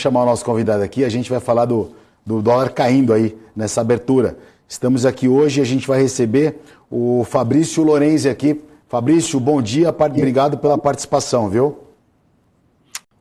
chamar o nosso convidado aqui, a gente vai falar do dólar caindo aí nessa abertura. Estamos aqui hoje e a gente vai receber o Fabrício Lorenzi aqui. Fabrício, bom dia, obrigado pela participação, viu?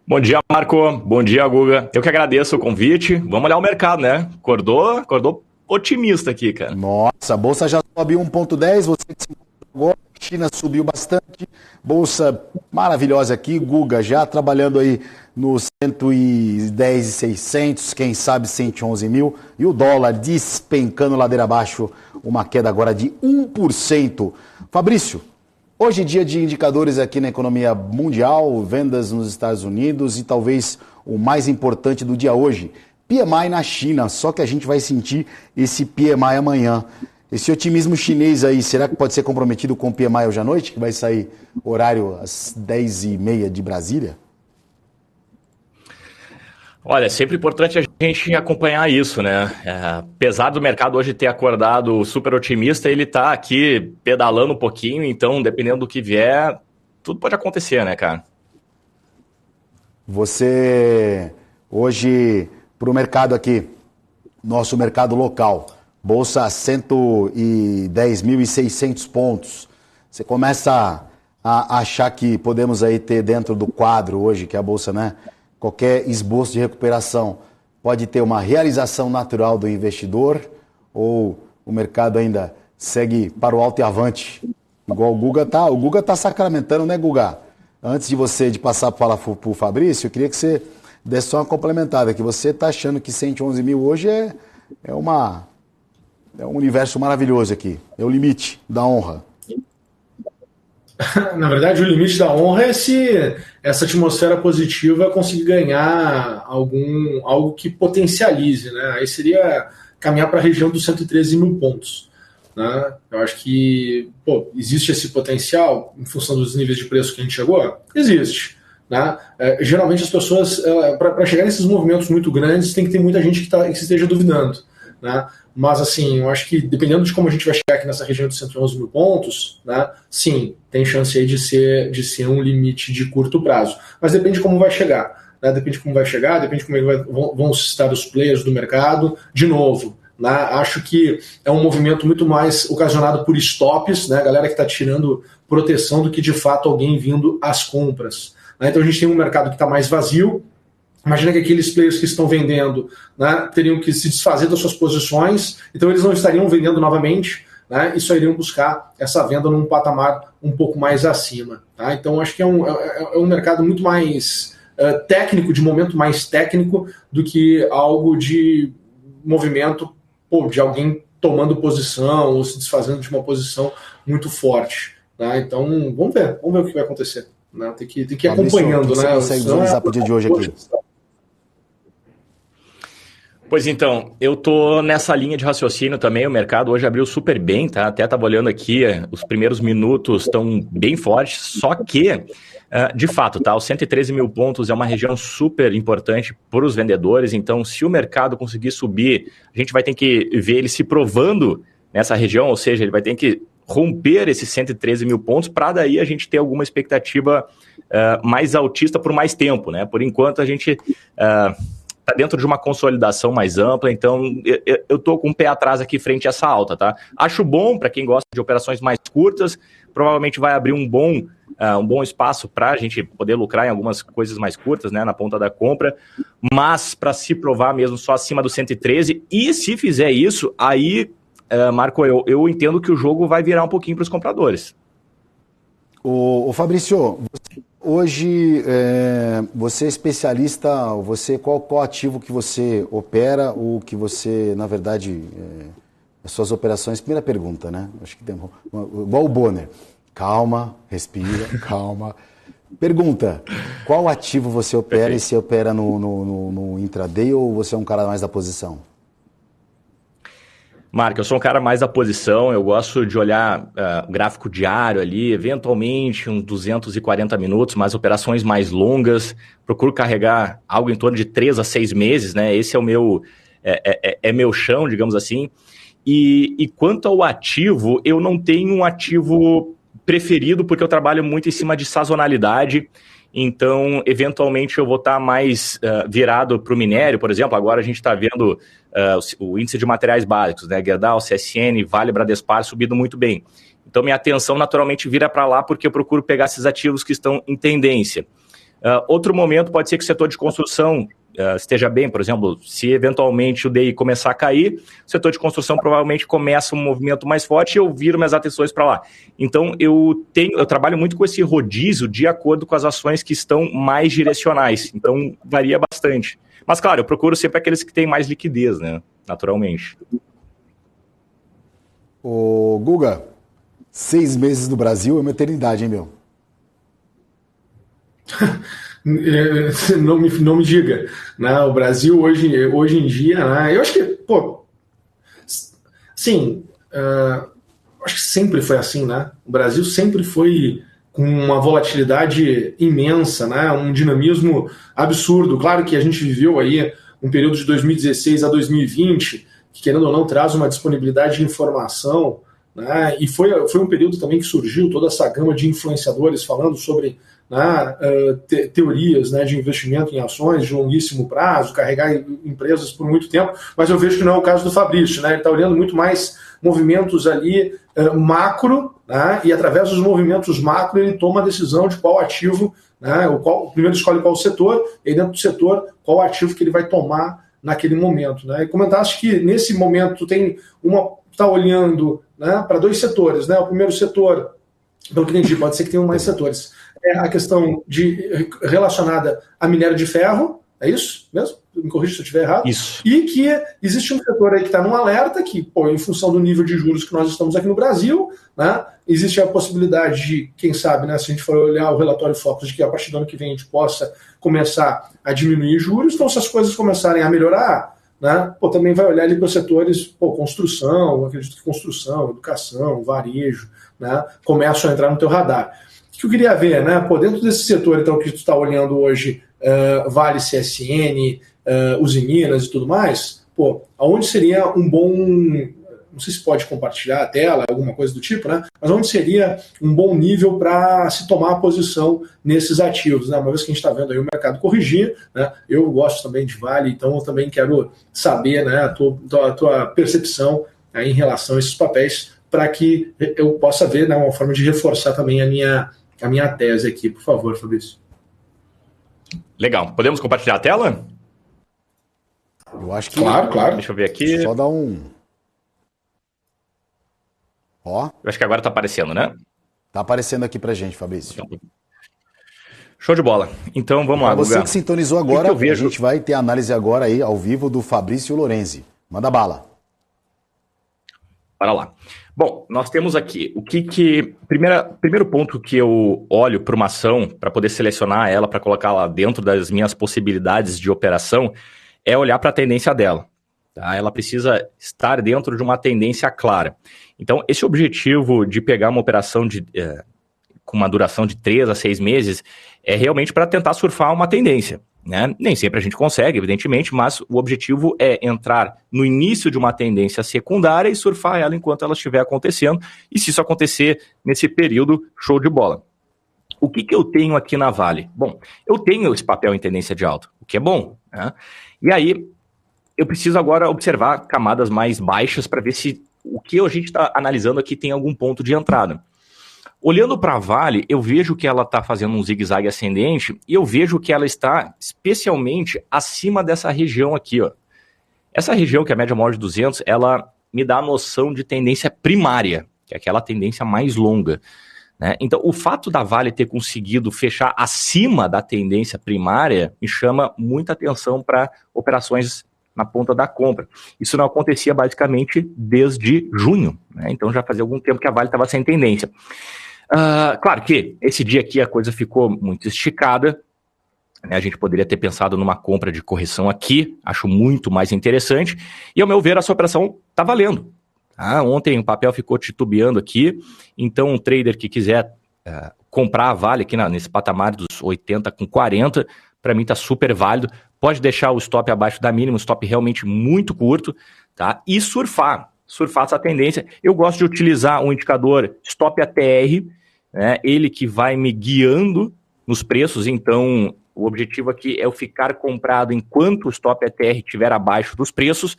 Bom dia, Marco. Bom dia, Guga. Eu que agradeço o convite. Vamos olhar o mercado, né? Acordou otimista aqui, cara. Nossa, a bolsa já sobe 1,10, você que se agora, a China subiu bastante, bolsa maravilhosa aqui, Guga já trabalhando aí nos 110.600, quem sabe 111 mil, e o dólar despencando ladeira abaixo, uma queda agora de 1%. Fabrício, hoje dia de indicadores aqui na economia mundial, vendas nos Estados Unidos e talvez o mais importante do dia hoje, PMI na China, só que a gente vai sentir esse PMI amanhã. Esse otimismo chinês aí, será que pode ser comprometido com o PMI hoje à noite, que vai sair horário às 10h30 de Brasília? Olha, é sempre importante a gente acompanhar isso, né? Apesar do mercado hoje ter acordado super otimista, ele tá aqui pedalando um pouquinho, então, dependendo do que vier, tudo pode acontecer, né, cara? Você, hoje, para o mercado aqui, nosso mercado local, bolsa a 110.600 pontos. Você começa a achar que podemos aí ter dentro do quadro hoje, que é a bolsa, né? Qualquer esboço de recuperação pode ter uma realização natural do investidor ou o mercado ainda segue para o alto e avante? Igual o Guga tá sacramentando, né, Guga? Antes de passar para falar para o Fabrício, eu queria que você desse só uma complementada, que você está achando que 111 mil hoje é um universo maravilhoso aqui, é o limite da honra. Na verdade, o limite da honra é se essa atmosfera positiva conseguir ganhar algo que potencialize, né? Aí seria caminhar para a região dos 113 mil pontos. Né? Eu acho que existe esse potencial em função dos níveis de preço que a gente chegou? Existe. Né? Geralmente as pessoas, para chegar nesses movimentos muito grandes, tem que ter muita gente que esteja duvidando. Né? Mas assim, eu acho que dependendo de como a gente vai chegar aqui nessa região dos 111 mil pontos, né, sim, tem chance aí de ser um limite de curto prazo. Mas depende de como vai chegar. Né? Depende de como vai chegar, depende de como vão estar os players do mercado. De novo, né, acho que é um movimento muito mais ocasionado por stops, né, galera que está tirando proteção do que de fato alguém vindo às compras. Né? Então a gente tem um mercado que está mais vazio. Imagina que aqueles players que estão vendendo, né, teriam que se desfazer das suas posições, então eles não estariam vendendo novamente, né, e só iriam buscar essa venda num patamar um pouco mais acima. Tá? Então acho que é um mercado muito mais técnico, de momento mais técnico, do que algo de movimento de alguém tomando posição ou se desfazendo de uma posição muito forte. Tá? Então vamos ver o que vai acontecer. Né? Tem que ir acompanhando. Você consegue visualizar para o dia de hoje aqui? Pois então, eu tô nessa linha de raciocínio também, o mercado hoje abriu super bem, tá? Até estava olhando aqui, os primeiros minutos estão bem fortes, só que, de fato, tá? Os 113 mil pontos é uma região super importante para os vendedores, então se o mercado conseguir subir, a gente vai ter que ver ele se provando nessa região, ou seja, ele vai ter que romper esses 113 mil pontos para daí a gente ter alguma expectativa mais altista por mais tempo, né? Por enquanto a gente está dentro de uma consolidação mais ampla, então eu estou com um pé atrás aqui frente a essa alta, tá? Acho bom para quem gosta de operações mais curtas, provavelmente vai abrir um bom espaço para a gente poder lucrar em algumas coisas mais curtas, né, na ponta da compra, mas para se provar mesmo só acima do 113, e se fizer isso, aí, Marco, eu entendo que o jogo vai virar um pouquinho para os compradores. Ô Fabrício, hoje você é especialista, qual ativo que você opera, ou que você, na verdade, as suas operações, primeira pergunta, né? Acho que igual o Bonner. Calma, respira, calma. Pergunta, qual ativo você opera? E se opera no intraday ou você é um cara mais da posição? Marco, eu sou um cara mais da posição, eu gosto de olhar gráfico diário ali, eventualmente uns 240 minutos, mas operações mais longas, procuro carregar algo em torno de 3 a 6 meses, né? Esse é o meu, meu chão, digamos assim. E quanto ao ativo, eu não tenho um ativo preferido, porque eu trabalho muito em cima de sazonalidade então, eventualmente, eu vou estar mais virado para o minério, por exemplo. Agora a gente está vendo o índice de materiais básicos, né? Gerdau, CSN, Vale, Bradespar subindo muito bem. Então, minha atenção naturalmente vira para lá porque eu procuro pegar esses ativos que estão em tendência. Outro momento pode ser que o setor de construção esteja bem, por exemplo, se eventualmente o DI começar a cair, o setor de construção provavelmente começa um movimento mais forte e eu viro minhas atenções para lá. Então, eu trabalho muito com esse rodízio de acordo com as ações que estão mais direcionais. Então, varia bastante. Mas, claro, eu procuro sempre aqueles que têm mais liquidez, né? Naturalmente. Ô, Guga, 6 meses no Brasil é uma eternidade, hein, meu? Não me diga, né? O Brasil hoje em dia, né? Eu acho que, pô, sim, acho que sempre foi assim, né? O Brasil sempre foi com uma volatilidade imensa, né? Um dinamismo absurdo. Claro que a gente viveu aí um período de 2016 a 2020, que querendo ou não traz uma disponibilidade de informação, né? E foi um período também que surgiu toda essa gama de influenciadores falando sobre, né, teorias, né, de investimento em ações de longuíssimo prazo, carregar empresas por muito tempo, mas eu vejo que não é o caso do Fabrício, né? Ele está olhando muito mais movimentos ali macro, né, e através dos movimentos macro ele toma a decisão de qual ativo, né, primeiro escolhe qual setor, e dentro do setor qual ativo que ele vai tomar naquele momento, né? E comentaste que nesse momento está olhando, né, para 2 setores, né? O primeiro setor, pelo que entendi, pode ser que tenham mais setores. É a questão relacionada a minério de ferro, é isso mesmo? Me corrija se eu estiver errado. Isso. E que existe um setor aí que está num alerta, que, pô, em função do nível de juros que nós estamos aqui no Brasil, né, existe a possibilidade de, quem sabe, né, se a gente for olhar o relatório Focus, de que a partir do ano que vem a gente possa começar a diminuir juros. Então, se as coisas começarem a melhorar, né, pô, também vai olhar ali para os setores, pô, construção, acredito que construção, educação, varejo, né, começam a entrar no teu radar. O que eu queria ver, né? Pô, dentro desse setor, então, que tu está olhando hoje, Vale, CSN, Usiminas e tudo mais, pô, aonde seria um bom, não sei se pode compartilhar a tela, alguma coisa do tipo, né? Mas onde seria um bom nível para se tomar a posição nesses ativos, né? Uma vez que a gente está vendo aí o mercado corrigir, né? Eu gosto também de Vale, então eu também quero saber, né, a tua percepção aí em relação a esses papéis, para que eu possa ver, né, uma forma de reforçar também a minha tese aqui. Por favor, Fabrício. Legal. Podemos compartilhar a tela? Eu acho que... Claro. Deixa eu ver aqui. Só dar um... Ó. Eu acho que agora tá aparecendo, né? Tá aparecendo aqui pra gente, Fabrício. Show de bola. Então, vamos lá, Guga. Você que sintonizou agora, a gente vai ter a análise agora aí, ao vivo, do Fabrício Lorenzi. Manda bala. Bora lá. Bom, nós temos aqui primeiro ponto que eu olho para uma ação, para poder selecionar ela, para colocar lá dentro das minhas possibilidades de operação, é olhar para a tendência dela. Tá? Ela precisa estar dentro de uma tendência clara. Então, esse objetivo de pegar uma operação com uma duração de 3 a 6 meses é realmente para tentar surfar uma tendência. Né? Nem sempre a gente consegue, evidentemente, mas o objetivo é entrar no início de uma tendência secundária e surfar ela enquanto ela estiver acontecendo, e se isso acontecer nesse período, show de bola. O que eu tenho aqui na Vale? Bom, eu tenho esse papel em tendência de alta, o que é bom, né? E aí, eu preciso agora observar camadas mais baixas para ver se o que a gente está analisando aqui tem algum ponto de entrada. Olhando para a Vale, eu vejo que ela está fazendo um zigue-zague ascendente e eu vejo que ela está especialmente acima dessa região aqui, ó. Essa região, que é a média móvel de 200, ela me dá a noção de tendência primária, que é aquela tendência mais longa, né? Então, o fato da Vale ter conseguido fechar acima da tendência primária me chama muita atenção para operações na ponta da compra. Isso não acontecia basicamente desde junho, né? Então já fazia algum tempo que a Vale estava sem tendência. Claro que esse dia aqui a coisa ficou muito esticada, né? A gente poderia ter pensado numa compra de correção aqui, acho muito mais interessante, e ao meu ver essa operação está valendo. Tá? Ontem o papel ficou titubeando aqui, então um trader que quiser comprar a Vale aqui nesse patamar dos 80 com 40, para mim está super válido, pode deixar o stop abaixo da mínima, um stop realmente muito curto, tá? E surfar essa tendência. Eu gosto de utilizar um indicador stop ATR, né? Ele que vai me guiando nos preços, então o objetivo aqui é eu ficar comprado enquanto o stop ETR estiver abaixo dos preços,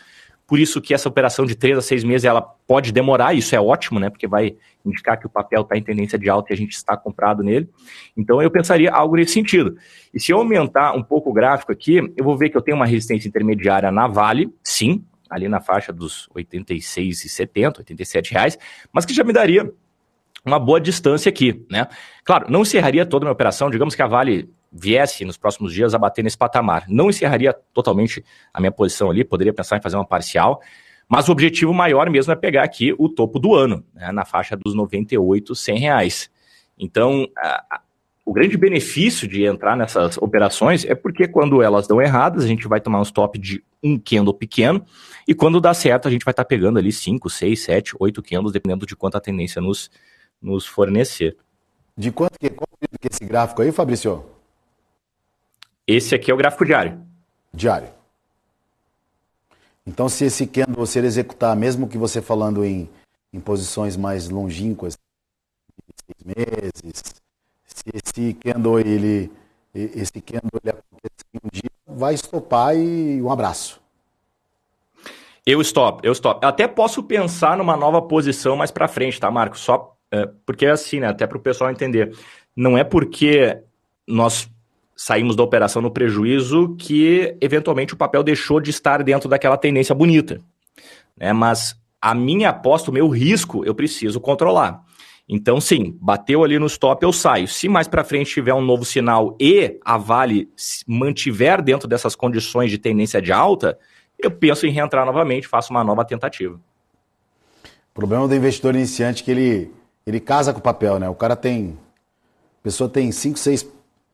por isso que essa operação de 3 a 6 meses ela pode demorar, isso é ótimo, né, porque vai indicar que o papel está em tendência de alta e a gente está comprado nele, então eu pensaria algo nesse sentido. E se eu aumentar um pouco o gráfico aqui, eu vou ver que eu tenho uma resistência intermediária na Vale, sim, ali na faixa dos R$ 86,70, R$ 87, mas que já me daria uma boa distância aqui, né? Claro, não encerraria toda a minha operação, digamos que a Vale viesse nos próximos dias a bater nesse patamar. Não encerraria totalmente a minha posição ali, poderia pensar em fazer uma parcial, mas o objetivo maior mesmo é pegar aqui o topo do ano, né, na faixa dos R$ 98, R$ 100. Então, o grande benefício de entrar nessas operações é porque quando elas dão erradas, a gente vai tomar um stop de um candle pequeno, e quando dá certo, a gente vai estar pegando ali 5, 6, 7, 8 candles, dependendo de quanto a tendência nos fornecer. De quanto que é esse gráfico aí, Fabrício? Esse aqui é o gráfico diário. Diário. Então, se esse candle, se ele executar, mesmo que você falando em posições mais longínquas, 6 meses, se esse candle, ele acontecer um dia, vai estopar e um abraço. Eu stop. Até posso pensar numa nova posição mais para frente, tá, Marcos? Só porque é assim, né? Até para o pessoal entender. Não é porque nós saímos da operação no prejuízo que, eventualmente, o papel deixou de estar dentro daquela tendência bonita, né? Mas a minha aposta, o meu risco, eu preciso controlar. Então, sim, bateu ali no stop, eu saio. Se mais para frente tiver um novo sinal e a Vale mantiver dentro dessas condições de tendência de alta, eu penso em reentrar novamente, faço uma nova tentativa. O problema do investidor iniciante é que ele casa com o papel, né? A pessoa tem 5, 6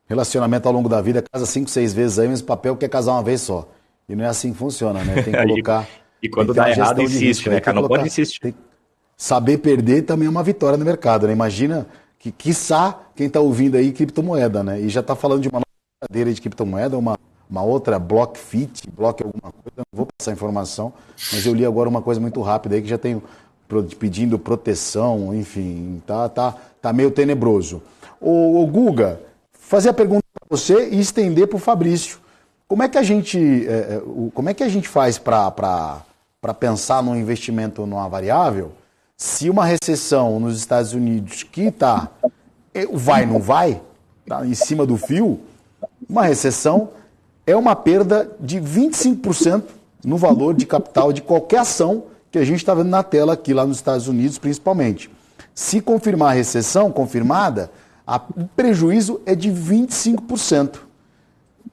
relacionamentos ao longo da vida, casa 5, 6 vezes aí, mas o papel quer casar uma vez só. E não é assim que funciona, né? Tem que colocar... e quando dá errado, insiste, né, cara? Não pode insistir. Saber perder também é uma vitória no mercado, né? Imagina que, quiçá, quem está ouvindo aí, criptomoeda, né? E já está falando de uma nova cadeira de criptomoeda, uma outra BlockFit, Block alguma coisa, não vou passar informação, mas eu li agora uma coisa muito rápida aí que já tenho pedindo proteção, enfim, tá meio tenebroso. O Guga, fazer a pergunta para você e estender para o Fabrício. Como é que a gente faz para pensar num investimento numa variável se uma recessão nos Estados Unidos que tá não vai, tá em cima do fio, uma recessão é uma perda de 25% no valor de capital de qualquer ação que a gente está vendo na tela aqui, lá nos Estados Unidos, principalmente. Se confirmar a recessão, confirmada, o prejuízo é de 25%.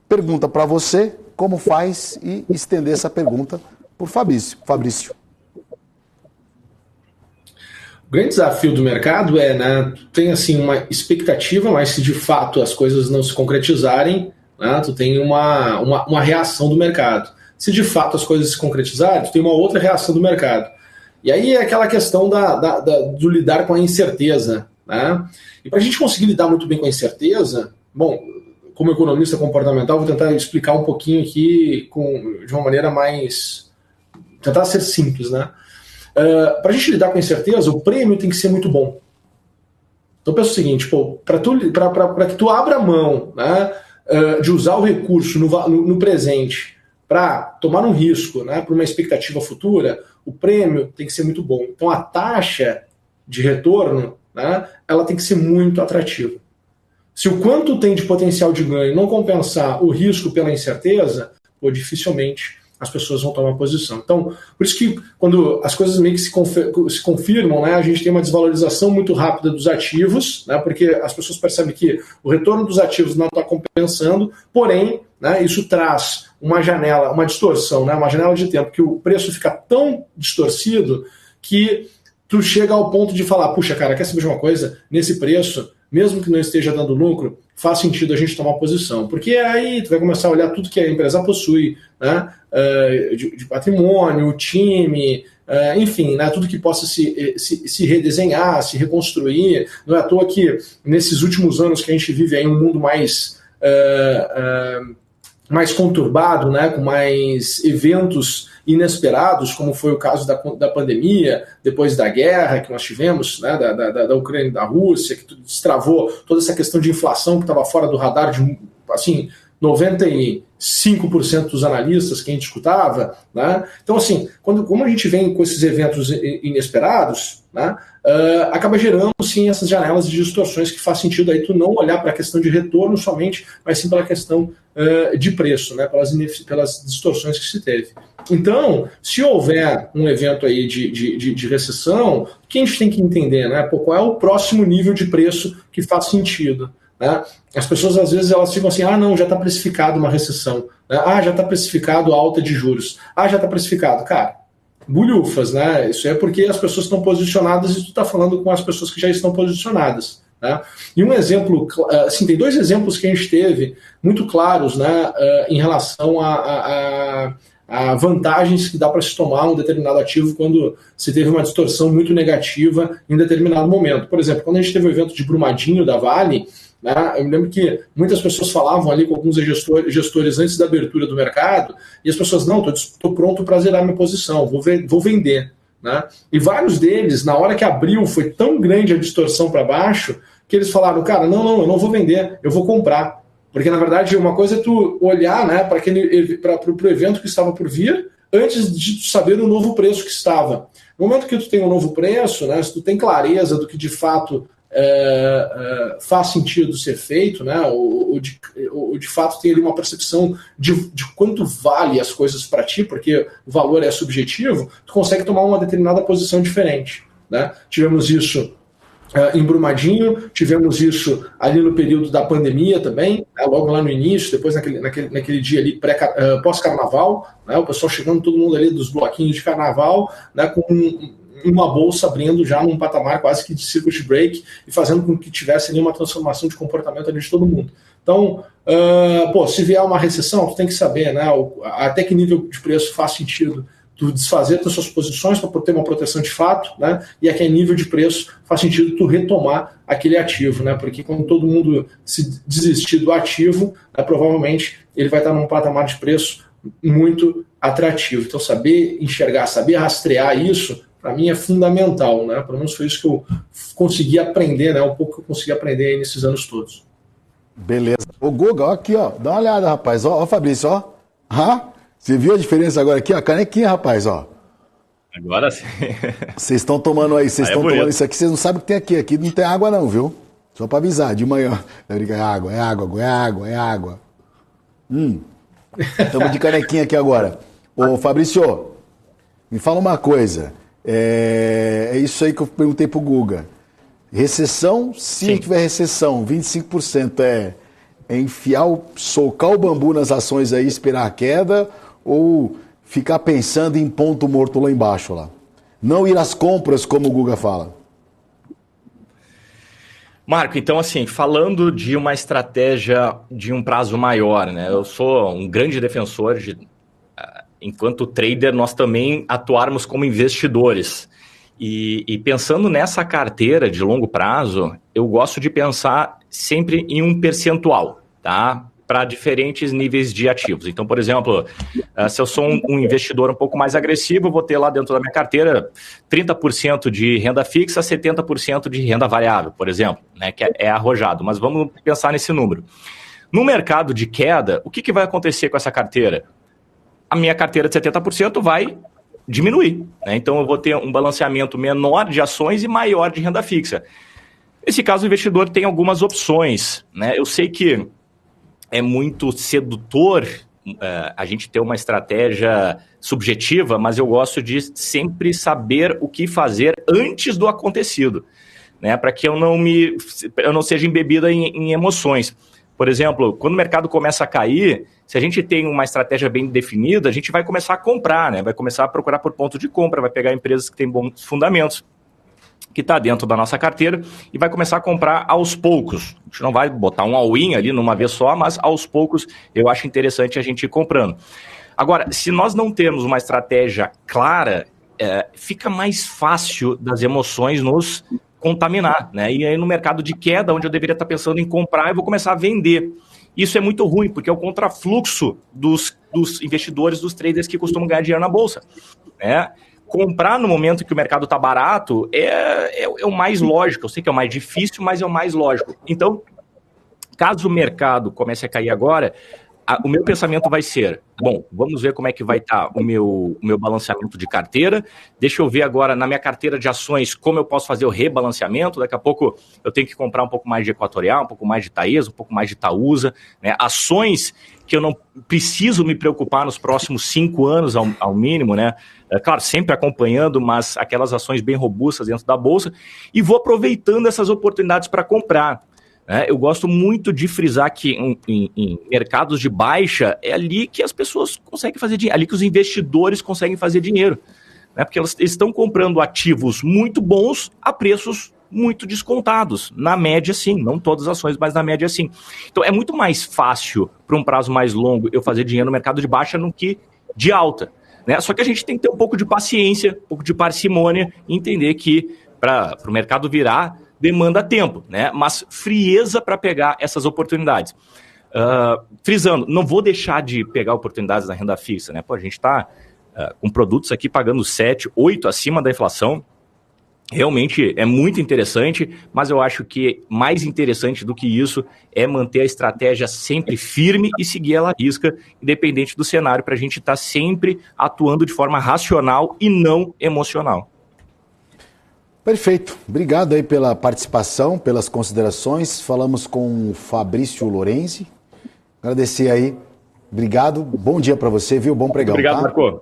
Pergunta para você como faz e estender essa pergunta por Fabrício. O grande desafio do mercado é, né, tem assim uma expectativa, mas se de fato as coisas não se concretizarem, né, tu tem uma reação do mercado. Se de fato as coisas se concretizarem, tu tem uma outra reação do mercado. E aí é aquela questão do lidar com a incerteza, né? E para a gente conseguir lidar muito bem com a incerteza, bom, como economista comportamental, vou tentar explicar um pouquinho aqui de uma maneira mais... tentar ser simples, né? Para a gente lidar com a incerteza, o prêmio tem que ser muito bom. Então pensa o seguinte, para que tu abra mão, né, de usar o recurso no presente para tomar um risco, né, para uma expectativa futura, o prêmio tem que ser muito bom. Então a taxa de retorno, né, ela tem que ser muito atrativa. Se o quanto tem de potencial de ganho não compensar o risco pela incerteza, dificilmente as pessoas vão tomar posição. Então, por isso que quando as coisas meio que se confirmam, né, a gente tem uma desvalorização muito rápida dos ativos, né, porque as pessoas percebem que o retorno dos ativos não está compensando, porém, né, isso traz uma janela, uma distorção, né, uma janela de tempo que o preço fica tão distorcido que tu chega ao ponto de falar, puxa, cara, quer saber de uma coisa? Nesse preço, mesmo que não esteja dando lucro, faz sentido a gente tomar posição. Porque aí tu vai começar a olhar tudo que a empresa possui, né, de patrimônio, time, enfim, né, tudo que possa se redesenhar, se reconstruir. Não é à toa que nesses últimos anos que a gente vive aí um mundo mais mais conturbado, né, com mais eventos inesperados, como foi o caso da pandemia, depois da guerra que nós tivemos, né, da Ucrânia e da Rússia, que destravou toda essa questão de inflação que estava fora do radar de, assim, 95% dos analistas que a gente escutava, né? Então, assim, como a gente vem com esses eventos inesperados, né, acaba gerando, sim, essas janelas de distorções que faz sentido aí tu não olhar para a questão de retorno somente, mas sim pela questão de preço, né, pelas distorções que se teve. Então, se houver um evento aí de recessão, o que a gente tem que entender, né? Qual é o próximo nível de preço que faz sentido? Né? As pessoas, às vezes, elas ficam assim, não, já está precificado uma recessão, né? Já está precificado a alta de juros, já está precificado. Cara, bulhufas, né? Isso é porque as pessoas estão posicionadas e tu está falando com as pessoas que já estão posicionadas. Né? E um exemplo, assim, tem 2 exemplos que a gente teve muito claros, né, em relação a vantagens que dá para se tomar um determinado ativo quando se teve uma distorção muito negativa em determinado momento. Por exemplo, quando a gente teve o evento de Brumadinho da Vale, né, eu me lembro que muitas pessoas falavam ali com alguns gestores antes da abertura do mercado, e as pessoas, não, estou pronto para zerar minha posição, vou vender. Né? E vários deles, na hora que abriu, foi tão grande a distorção para baixo, que eles falaram, cara, não, eu não vou vender, eu vou comprar. Porque, na verdade, uma coisa é tu olhar, né, para o evento que estava por vir, antes de tu saber o novo preço que estava. No momento que tu tem um novo preço, né, se tu tem clareza do que de fato faz sentido ser feito, né, ou de fato tem ali uma percepção de quanto vale as coisas para ti, porque o valor é subjetivo, tu consegue tomar uma determinada posição diferente. Né? Tivemos isso em Brumadinho, tivemos isso ali no período da pandemia também, né, logo lá no início, depois naquele dia ali pós-carnaval, né, o pessoal chegando, todo mundo ali dos bloquinhos de carnaval, né, com uma bolsa abrindo já num patamar quase que de circuit break e fazendo com que tivesse ali uma transformação de comportamento ali de todo mundo. Então, se vier uma recessão, tu tem que saber, né, até que nível de preço faz sentido tu desfazer das suas posições para ter uma proteção de fato, né, e a que nível de preço faz sentido tu retomar aquele ativo, né, porque quando todo mundo se desistir do ativo, provavelmente ele vai estar num patamar de preço muito atrativo. Então, saber enxergar, saber rastrear isso, para mim é fundamental, né? Pelo menos foi isso que eu consegui aprender, né? Um pouco que eu consegui aprender aí nesses anos todos. Beleza. Ô, Guga, ó aqui, ó. Dá uma olhada, rapaz. Ó, Fabrício, ó. Você viu a diferença agora aqui? Ó, canequinha, rapaz, ó. Agora sim. Vocês estão tomando aí, vocês estão tomando isso aqui, vocês não sabem o que tem aqui. Aqui não tem água não, viu? Só para avisar, de manhã. É água, é água, é água, é água. Estamos de canequinha aqui agora. Ô, Fabrício, me fala uma coisa. É isso aí que eu perguntei pro Guga. Recessão, se tiver recessão, 25% é socar o bambu nas ações aí, esperar a queda, ou ficar pensando em ponto morto lá embaixo lá? Não ir às compras, como o Guga fala. Marco, então assim, falando de uma estratégia de um prazo maior, né? Eu sou um grande defensor de, enquanto trader, nós também atuarmos como investidores. E pensando nessa carteira de longo prazo, eu gosto de pensar sempre em um percentual, tá? Para diferentes níveis de ativos. Então, por exemplo, se eu sou um investidor um pouco mais agressivo, eu vou ter lá dentro da minha carteira 30% de renda fixa, 70% de renda variável, por exemplo, né? Que é arrojado. Mas vamos pensar nesse número. No mercado de queda, o que vai acontecer com essa carteira? A minha carteira de 70% vai diminuir, né? Então eu vou ter um balanceamento menor de ações e maior de renda fixa. Nesse caso, o investidor tem algumas opções, né? Eu sei que é muito sedutor a gente ter uma estratégia subjetiva, mas eu gosto de sempre saber o que fazer antes do acontecido, né? Para que eu não seja embebida em emoções. Por exemplo, quando o mercado começa a cair, se a gente tem uma estratégia bem definida, a gente vai começar a comprar, né? Vai começar a procurar por ponto de compra, vai pegar empresas que têm bons fundamentos, que está dentro da nossa carteira, e vai começar a comprar aos poucos. A gente não vai botar um all-in ali numa vez só, mas aos poucos eu acho interessante a gente ir comprando. Agora, se nós não temos uma estratégia clara, fica mais fácil das emoções nos contaminar, né? E aí no mercado de queda, onde eu deveria estar pensando em comprar, eu vou começar a vender. Isso é muito ruim, porque é o contrafluxo dos investidores, dos traders que costumam ganhar dinheiro na bolsa. Né? Comprar no momento que o mercado está barato é o mais lógico. Eu sei que é o mais difícil, mas é o mais lógico. Então, caso o mercado comece a cair agora, o meu pensamento vai ser, bom, vamos ver como é que vai estar o meu balanceamento de carteira, deixa eu ver agora na minha carteira de ações como eu posso fazer o rebalanceamento, daqui a pouco eu tenho que comprar um pouco mais de Equatorial, um pouco mais de Taesa, um pouco mais de Itaúsa, né? Ações que eu não preciso me preocupar nos próximos 5 anos ao mínimo, né? Claro, sempre acompanhando, mas aquelas ações bem robustas dentro da bolsa, e vou aproveitando essas oportunidades para comprar. Eu gosto muito de frisar que em mercados de baixa é ali que as pessoas conseguem fazer dinheiro, ali que os investidores conseguem fazer dinheiro, né? Porque eles estão comprando ativos muito bons a preços muito descontados, na média sim, não todas as ações, mas na média sim. Então é muito mais fácil para um prazo mais longo eu fazer dinheiro no mercado de baixa do que de alta, né? Só que a gente tem que ter um pouco de paciência, um pouco de parcimônia e entender que para o mercado virar demanda tempo, né? Mas frieza para pegar essas oportunidades. Frisando, não vou deixar de pegar oportunidades na renda fixa, né? Pô, a gente está com produtos aqui pagando 7, 8 acima da inflação. Realmente é muito interessante, mas eu acho que mais interessante do que isso é manter a estratégia sempre firme e seguir ela à risca, independente do cenário, para a gente estar sempre atuando de forma racional e não emocional. Perfeito. Obrigado aí pela participação, pelas considerações. Falamos com o Fabrício Lorenzi. Agradecer aí. Obrigado. Bom dia para você, viu? Bom pregão. Obrigado, tá? Marco.